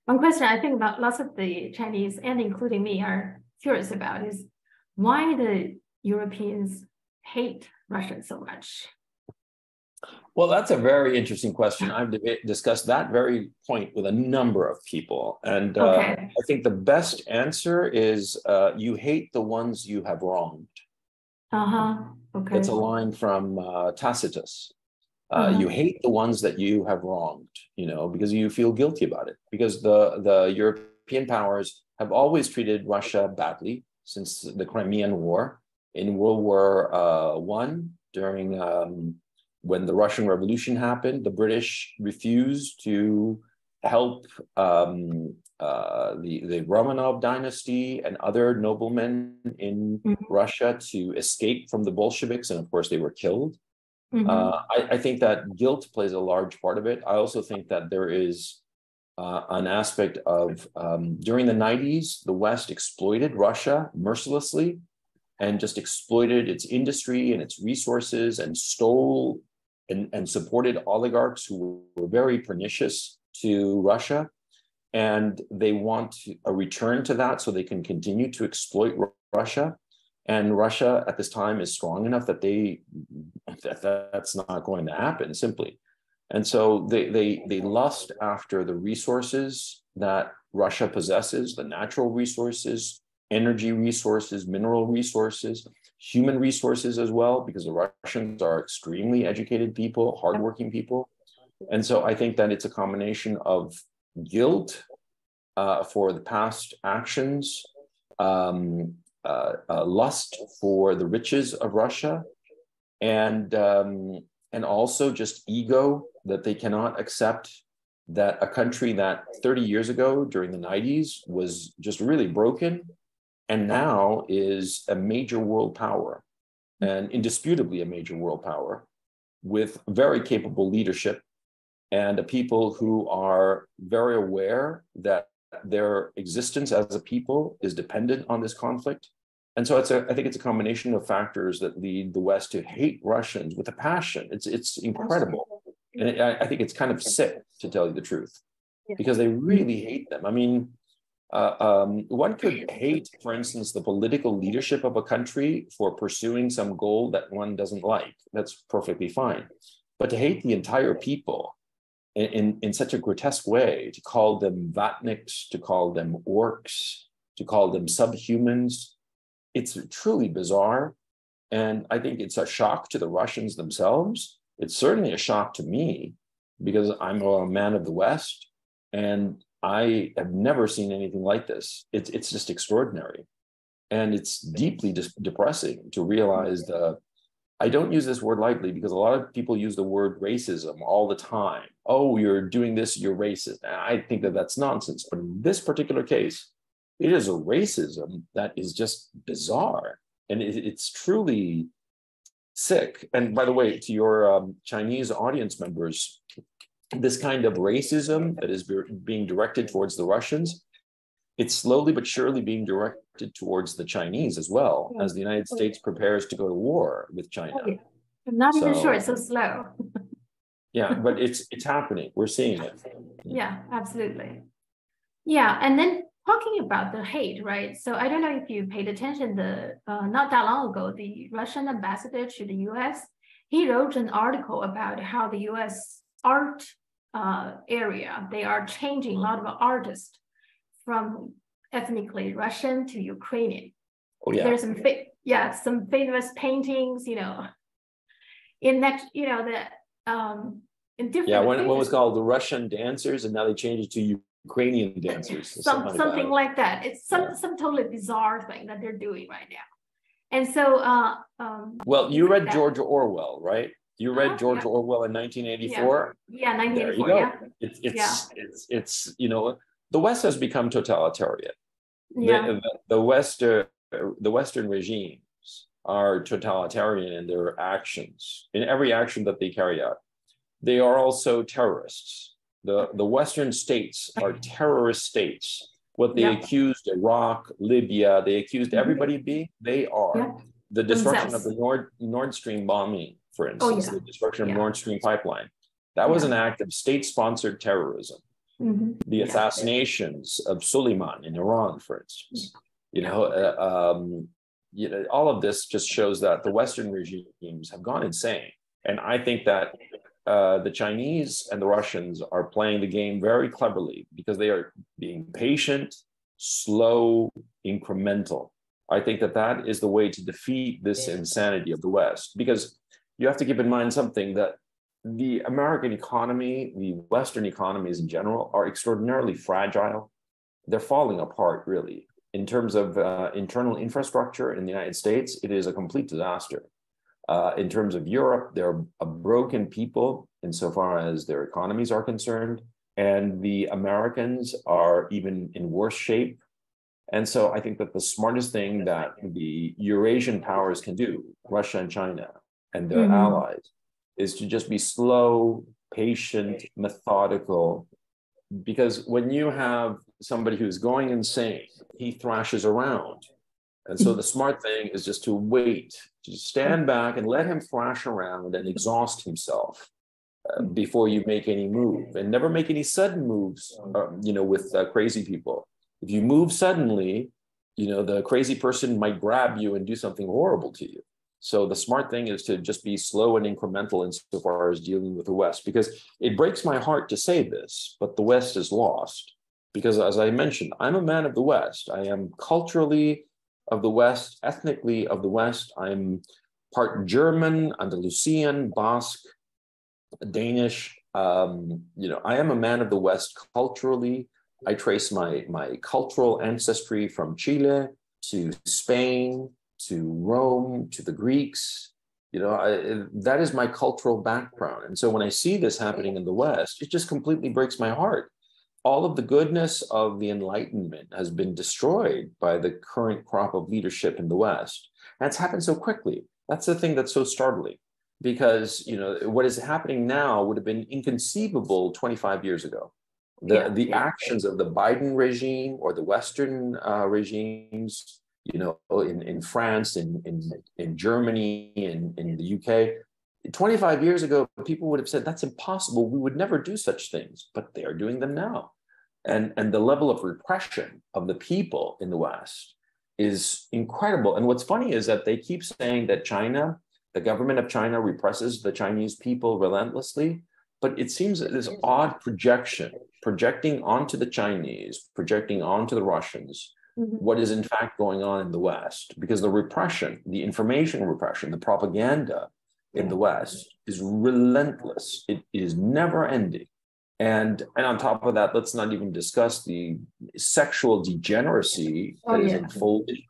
One question I think about lots of the Chinese, and including me, are curious about is why the Europeans hate Russia so much. Well, that's a very interesting question. I've discussed that very point with a number of people. And I think the best answer is you hate the ones you have wronged. Okay. It's a line from Tacitus. You hate the ones that you have wronged, because you feel guilty about it. Because the European powers have always treated Russia badly since the Crimean War. In World War I, during when the Russian Revolution happened, the British refused to help the Romanov dynasty and other noblemen in Russia to escape from the Bolsheviks. And of course, they were killed. I think that guilt plays a large part of it. I also think that there is an aspect of, during the 90s, the West exploited Russia mercilessly and just exploited its industry and its resources and stole and supported oligarchs who were very pernicious to Russia. And they want a return to that so they can continue to exploit Russia. And Russia at this time is strong enough that that's not going to happen simply. And so they lust after the resources that Russia possesses, the natural resources, energy resources, mineral resources, human resources as well, because the Russians are extremely educated people, hardworking people. And so I think that it's a combination of guilt for the past actions, lust for the riches of Russia, and also just ego that they cannot accept that a country that 30 years ago during the 90s was just really broken and now is a major world power, and indisputably a major world power with very capable leadership and a people who are very aware that their existence as a people is dependent on this conflict. And so I think it's a combination of factors that lead the West to hate Russians with a passion. It's incredible. And I think it's kind of sick, to tell you the truth, because they really hate them. I mean, one could hate, for instance, the political leadership of a country for pursuing some goal that one doesn't like. That's perfectly fine. But to hate the entire people in such a grotesque way, to call them vatniks, to call them orcs, to call them subhumans, it's truly bizarre. And I think it's a shock to the Russians themselves. It's certainly a shock to me because I'm a man of the West and I have never seen anything like this. It's just extraordinary. And it's deeply depressing to realize I don't use this word lightly because a lot of people use the word racism all the time. Oh, you're doing this, you're racist. And I think that that's nonsense. But in this particular case, it is a racism that is just bizarre. And it's truly sick. And by the way, to your Chinese audience members, this kind of racism that is being directed towards the Russians, it's slowly but surely being directed towards the Chinese as well, as the United States prepares to go to war with China. I'm not even sure, it's so slow. Yeah, but it's happening. We're seeing it. Yeah, absolutely. Yeah, and then talking about the hate, right? So I don't know if you paid attention, not that long ago, the Russian ambassador to the US, he wrote an article about how the US art area, they are changing a lot of artists from ethnically Russian to Ukrainian. Oh yeah. There's some famous paintings, in that, in different. Yeah, one was called the Russian dancers, and now they changed it to Ukrainian dancers. Something like that. It's some totally bizarre thing that they're doing right now. And so, well, you read George Orwell, right? You read George Orwell in 1984. Yeah, 1984. It's the West has become totalitarian. Yeah. The Western regimes are totalitarian in their actions, in every action that they carry out. They are also terrorists. The Western states are terrorist states. What they accused Iraq, Libya, they accused everybody of being, they are. The destruction of the Nord Stream bombing, for instance, the destruction of Nord Stream pipeline. That was an act of state-sponsored terrorism. the assassinations of Suleiman in Iran, for instance. All of this just shows that the Western regimes have gone insane. And I think that the Chinese and the Russians are playing the game very cleverly because they are being patient, slow, incremental. I think that that is the way to defeat this insanity of the West, because you have to keep in mind something, that the American economy, the Western economies in general, are extraordinarily fragile. They're falling apart, really. In terms of internal infrastructure in the United States, it is a complete disaster. In terms of Europe, they're a broken people insofar as their economies are concerned, and the Americans are even in worse shape. And so I think that the smartest thing that the Eurasian powers can do, Russia and China and their allies, is to just be slow, patient, methodical. Because when you have somebody who's going insane, he thrashes around. And so the smart thing is just to wait, to stand back and let him thrash around and exhaust himself before you make any move. And never make any sudden moves, with crazy people. If you move suddenly, the crazy person might grab you and do something horrible to you. So the smart thing is to just be slow and incremental insofar as dealing with the West, because it breaks my heart to say this, but the West is lost. Because as I mentioned, I'm a man of the West. I am culturally of the West, ethnically of the West. I'm part German, Andalusian, Basque, Danish. I am a man of the West culturally. I trace my cultural ancestry from Chile to Spain, to Rome, to the Greeks. That is my cultural background. And so when I see this happening in the West, it just completely breaks my heart. All of the goodness of the Enlightenment has been destroyed by the current crop of leadership in the West. And it's happened so quickly. That's the thing that's so startling, because what is happening now would have been inconceivable 25 years ago. The actions of the Biden regime or the Western regimes, in France, in Germany, in the UK, 25 years ago, people would have said, that's impossible. We would never do such things, but they are doing them now. And the level of repression of the people in the West is incredible. And what's funny is that they keep saying that China, the government of China, represses the Chinese people relentlessly. But it seems that this odd projecting onto the Chinese, projecting onto the Russians, what is in fact going on in the West. Because the repression, the information repression, the propaganda in the West is relentless. It is never ending. And on top of that, let's not even discuss the sexual degeneracy that is unfolding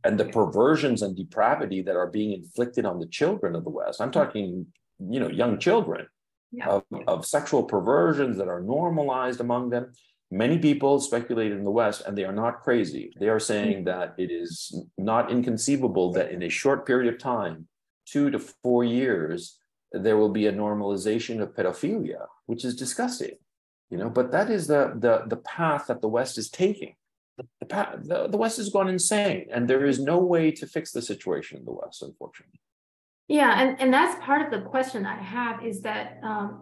and the perversions and depravity that are being inflicted on the children of the West. I'm talking, young children. Of sexual perversions that are normalized among them. Many people speculate in the West, and they are not crazy. They are saying that it is not inconceivable that in a short period of time, 2 to 4 years, there will be a normalization of pedophilia, which is disgusting. But that is the path that the West is taking. The West has gone insane, and there is no way to fix the situation in the West, unfortunately. Yeah, and that's part of the question I have is that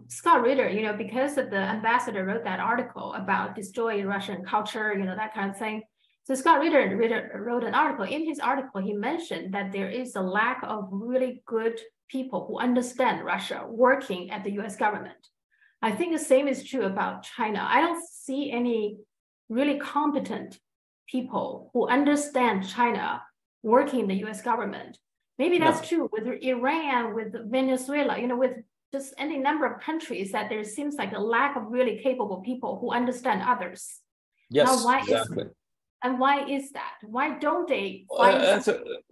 Scott Ritter, because of the ambassador wrote that article about destroying Russian culture, that kind of thing. So Scott Ritter wrote an article. In his article, he mentioned that there is a lack of really good people who understand Russia working at the US government. I think the same is true about China. I don't see any really competent people who understand China working in the US government. Maybe that's true with Iran, with Venezuela, with just any number of countries that there seems like a lack of really capable people who understand others. Yes, now, exactly. Why is that? Why don't they find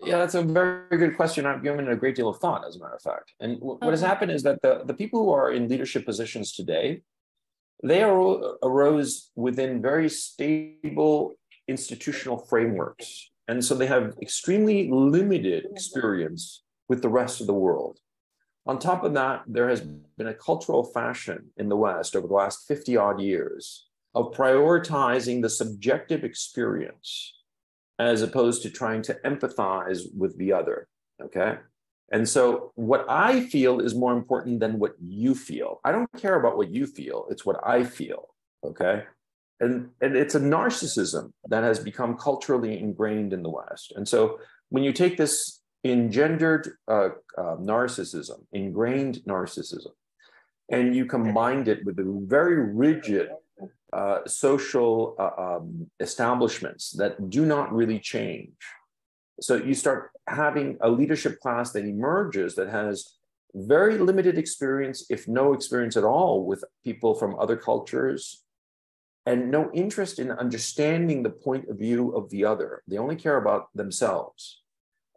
that's a very good question. I've given it a great deal of thought, as a matter of fact. And what has happened is that the people who are in leadership positions today, they arose within very stable institutional frameworks. And so they have extremely limited experience with the rest of the world. On top of that, there has been a cultural fashion in the West over the last 50 odd years of prioritizing the subjective experience as opposed to trying to empathize with the other, okay? And so what I feel is more important than what you feel. I don't care about what you feel, it's what I feel. okay? And it's a narcissism that has become culturally ingrained in the West. And so when you take this engendered narcissism, ingrained narcissism, and you combined it with the very rigid social establishments that do not really change. So you start having a leadership class that emerges that has very limited experience, if no experience at all, with people from other cultures, and no interest in understanding the point of view of the other. They only care about themselves.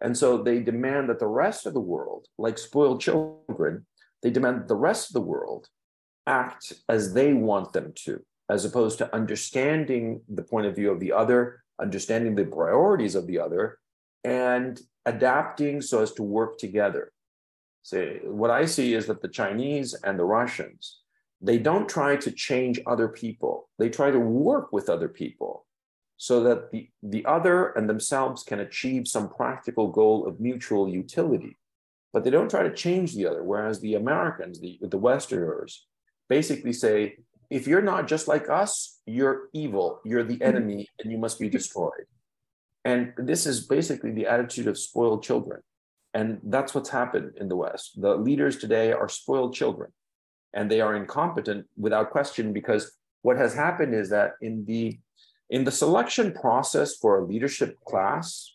And so they demand that the rest of the world, like spoiled children, they demand that the rest of the world act as they want them to, as opposed to understanding the point of view of the other, understanding the priorities of the other, and adapting so as to work together. So what I see is that the Chinese and the Russians, they don't try to change other people. They try to work with other people so that the other and themselves can achieve some practical goal of mutual utility. But they don't try to change the other, whereas the Americans, the Westerners, basically say, if you're not just like us, you're evil, you're the enemy, and you must be destroyed. And this is basically the attitude of spoiled children. And that's what's happened in the West. The leaders today are spoiled children, and they are incompetent without question, because what has happened is that in the selection process for a leadership class,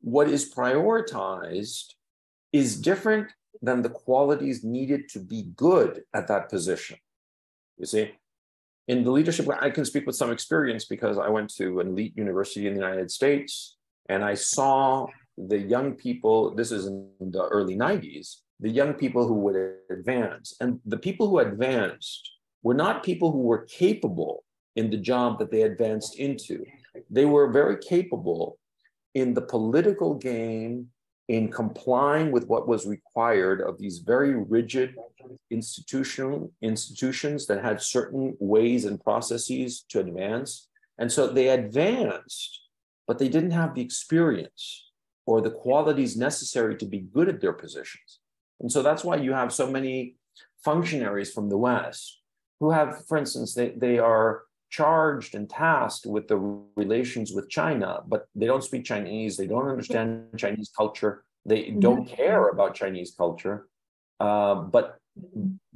what is prioritized is different than the qualities needed to be good at that position. You see, in the leadership, I can speak with some experience because I went to an elite university in the United States, and I saw the young people, this is in the early 90s, the young people who would advance. And the people who advanced were not people who were capable in the job that they advanced into. They were very capable in the political game, in complying with what was required of these very rigid institutions that had certain ways and processes to advance. And so they advanced, but they didn't have the experience or the qualities necessary to be good at their positions. And so that's why you have so many functionaries from the West who have, for instance, they are charged and tasked with the relations with China, but they don't speak Chinese, they don't understand Chinese culture, they don't care about Chinese culture, but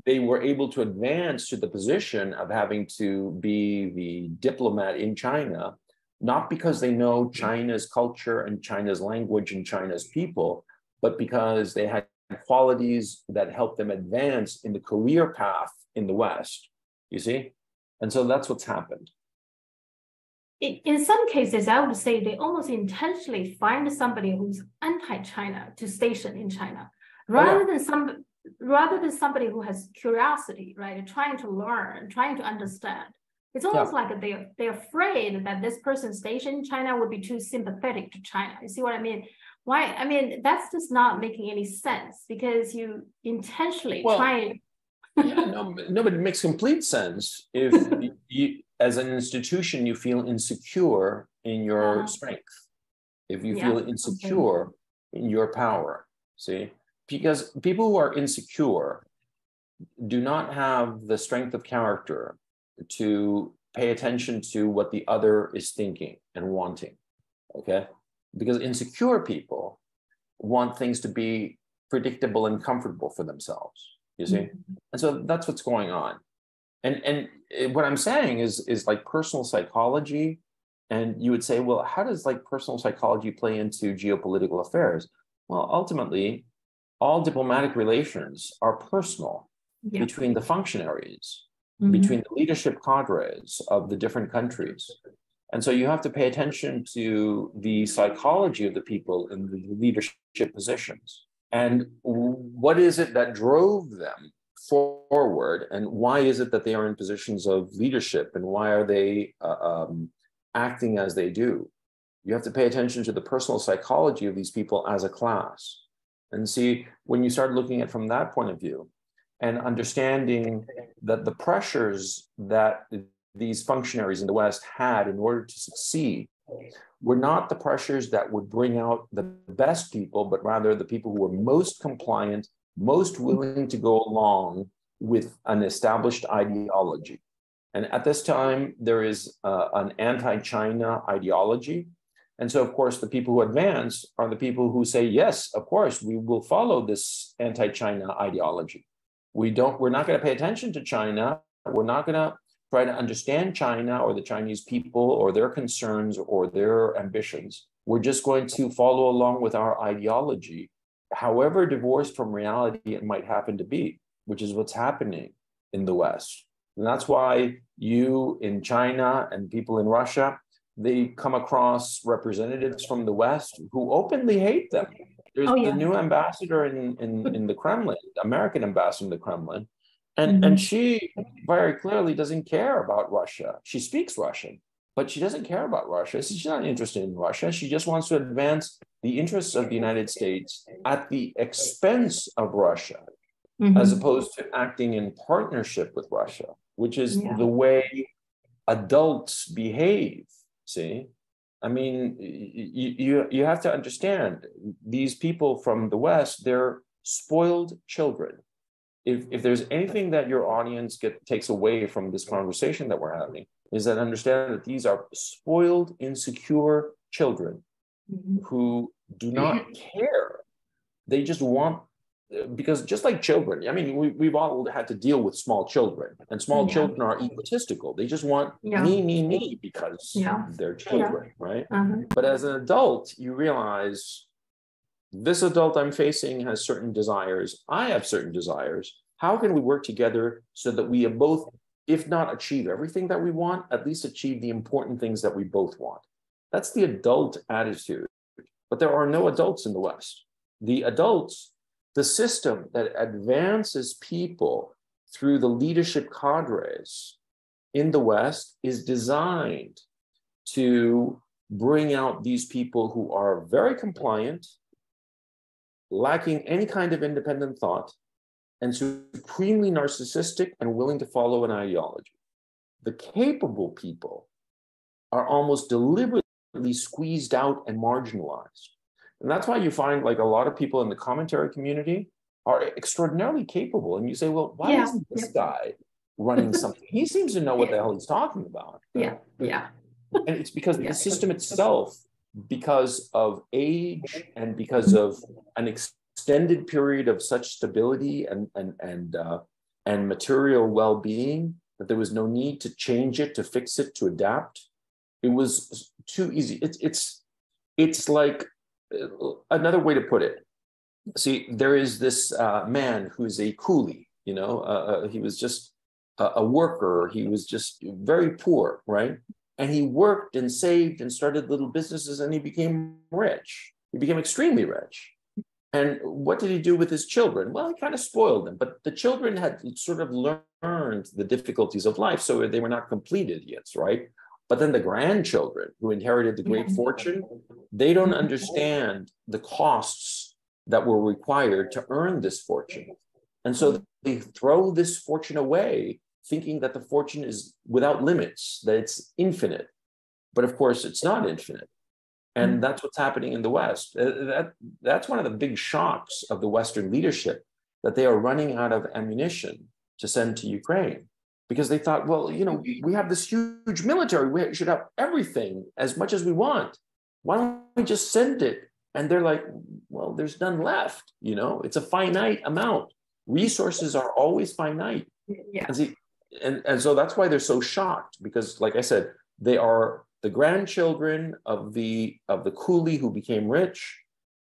they were able to advance to the position of having to be the diplomat in China, not because they know China's culture and China's language and China's people, but because they had qualities that helped them advance in the career path in the West, you see? And so that's what's happened. In some cases, I would say they almost intentionally find somebody who's anti-China to station in China, rather than somebody who has curiosity, right? Trying to learn, trying to understand. It's almost like they're afraid that this person stationed in China would be too sympathetic to China. You see what I mean? Why? I mean, that's just not making any sense, because you intentionally try. No, but it makes complete sense if you, as an institution, you feel insecure in your strength, if you feel insecure in your power, see? Because people who are insecure do not have the strength of character to pay attention to what the other is thinking and wanting, okay? Because insecure people want things to be predictable and comfortable for themselves, you see? And so that's what's going on. And what I'm saying is like personal psychology. And you would say, well, how does like personal psychology play into geopolitical affairs? Well, ultimately, all diplomatic relations are personal between the functionaries, between the leadership cadres of the different countries. And so you have to pay attention to the psychology of the people in the leadership positions. And what is it that drove them forward? And why is it that they are in positions of leadership? And why are they acting as they do? You have to pay attention to the personal psychology of these people as a class. And see, when you start looking at it from that point of view and understanding that the pressures that these functionaries in the West had in order to succeed were not the pressures that would bring out the best people, but rather the people who were most compliant, most willing to go along with an established ideology. And at this time, there is an anti-China ideology. And so, of course, the people who advance are the people who say, yes, of course, we will follow this anti-China ideology. We're not going to pay attention to China. We're not going to try to understand China or the Chinese people or their concerns or their ambitions. We're just going to follow along with our ideology, however divorced from reality it might happen to be, which is what's happening in the West. And that's why you in China and people in Russia, they come across representatives from the West who openly hate them. There's the new ambassador in the Kremlin, American ambassador in the Kremlin, and she very clearly doesn't care about Russia. She speaks Russian, but she doesn't care about Russia. She's not interested in Russia. She just wants to advance the interests of the United States at the expense of Russia, as opposed to acting in partnership with Russia, which is the way adults behave. See, I mean, you have to understand these people from the West, they're spoiled children. If there's anything that your audience takes away from this conversation that we're having, is that understand that these are spoiled, insecure children who do not care. They just want, because just like children, I mean, we've all had to deal with small children, and small children are egotistical. They just want me, because they're children, right? But as an adult, you realize this adult I'm facing has certain desires. I have certain desires. How can we work together so that we both, if not achieve everything that we want, at least achieve the important things that we both want? That's the adult attitude. But there are no adults in the West. The adults, the system that advances people through the leadership cadres in the West is designed to bring out these people who are very compliant, lacking any kind of independent thought, and supremely narcissistic and willing to follow an ideology. The capable people are almost deliberately squeezed out and marginalized. And that's why you find like a lot of people in the commentary community are extraordinarily capable. And you say, well, why isn't this guy running something? He seems to know what the hell he's talking about. And it's because the system itself, because of age and because of an extended period of such stability and material well-being, that there was no need to change it, to fix it, to adapt. It was too easy. It's like, another way to put it. See, there is this man who's a coolie, you know, he was just a worker. He was just very poor, right? And he worked and saved and started little businesses, and he became rich. He became extremely rich. And what did he do with his children? Well, he kind of spoiled them, but the children had sort of learned the difficulties of life, so they were not complete idiots, right? But then the grandchildren who inherited the great fortune, they don't understand the costs that were required to earn this fortune. And so they throw this fortune away, thinking that the fortune is without limits, that it's infinite. But of course, it's not infinite. And that's what's happening in the West. That's one of the big shocks of the Western leadership, that they are running out of ammunition to send to Ukraine. Because they thought, well, you know, we have this huge military. We should have everything as much as we want. Why don't we just send it? And they're like, well, there's none left. You know, it's a finite amount. Resources are always finite. And so that's why they're so shocked, because, like I said, they are the grandchildren of the coolie who became rich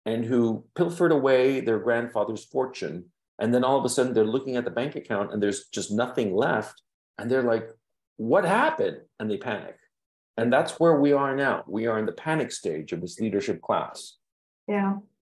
and who pilfered away their grandfather's fortune. And then all of a sudden they're looking at the bank account and there's just nothing left. And they're like, what happened? And they panic. And that's where we are now. We are in the panic stage of this leadership class. Yeah.